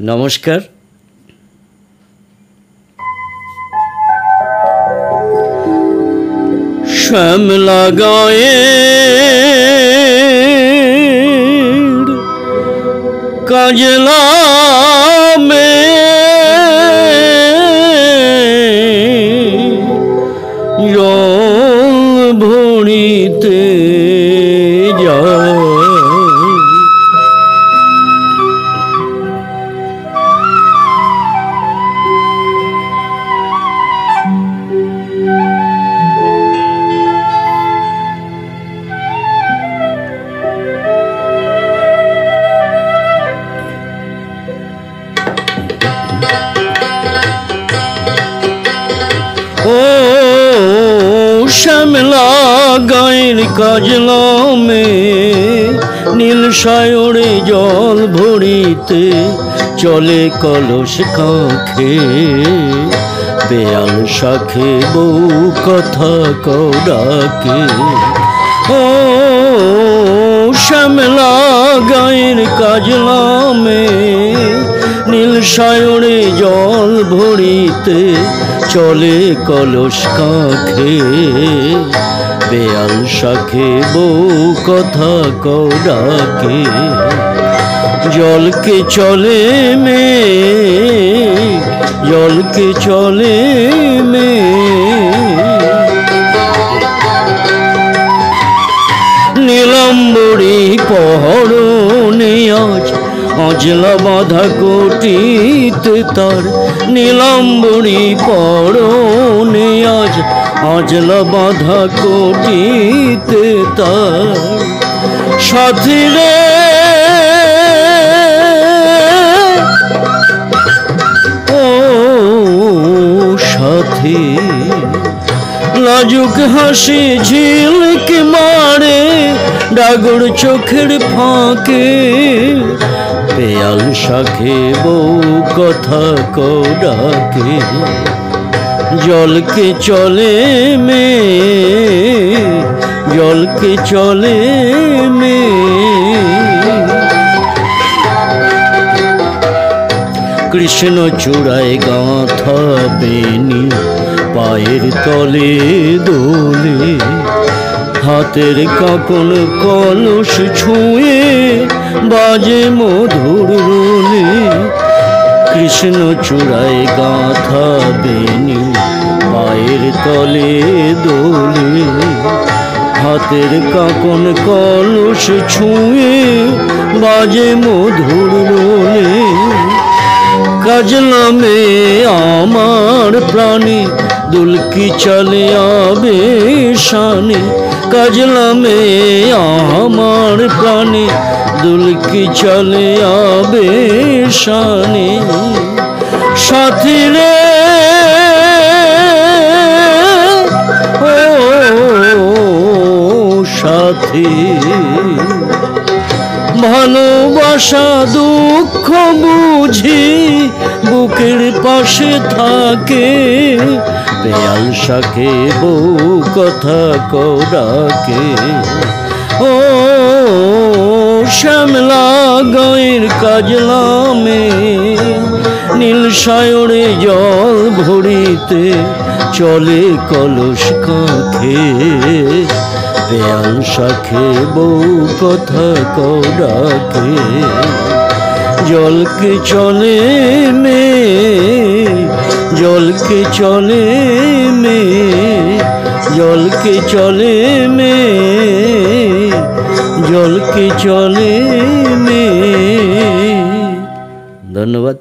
নমস্কার। শ্যামলা গায়ের কাজলা মে জল ভরিতে যায়। শ্যামলা গায়ের কাজলা মে নীল সায়রে জল ভরিতে চলে কলস কাঁখে, বেয়াল শাখে বউ কথা কও ডাকে। ও শ্যামলা গায়ের কাজলা মে নীল সায়রে জল ভরিতে চলে কলস কাঁখে, বেয়াল শাখে বউ কথা কও ডাকে। জলকে চলে মে জলকে চলে মে নীলাম্বরী পহরণে আজ অজলা বাঁধা কোটিতে তার। নীলাম্বরী পহরণে আজ অজলা বাঁধা কোটিতে তার। সাথী রে ও সাথী, লাজুক হাসি ঝিলকে মারে ডাগর চোখের ফাঁকে, বেয়াল শাখে বউ কথা কও ডাকে। জলকে চলে মে জলকে চলে মে কৃষ্ণ চূড়ায় গাঁথা বেনি পায়ের তলে দোলে, হাতের কাঁকন কলস ছুঁয়ে বাজে মধুর রোলে। কৃষ্ণ চূড়ায় গাঁথা বেনি পায়ের তলে দোলে, হাতের কাঁকন কলস ছুঁয়ে বাজে মধুর রোলে। কাজলা মে আমার প্রাণে দুলকি চলে আবে শানে। কাজলা মে আমার প্রাণে দুলকি চলে আবে শানে। সাথী রে ও সাথী, ভালোবাসা দুঃখ বুঝি বুকের পাশে থাকে, বেয়াল শাখে বউ কথা কও ডাকে। ও শ্যামলা গায়ের কাজলা মে নীল সায়রে জল ভরিতে চলে কলস কাঁখে, বেয়াল শাখে বউ কথা কও ডাকে। জলকে চলে মে জলকে চলে মে জলকে চলে মে জলকে চলে মে। ধন্যবাদ।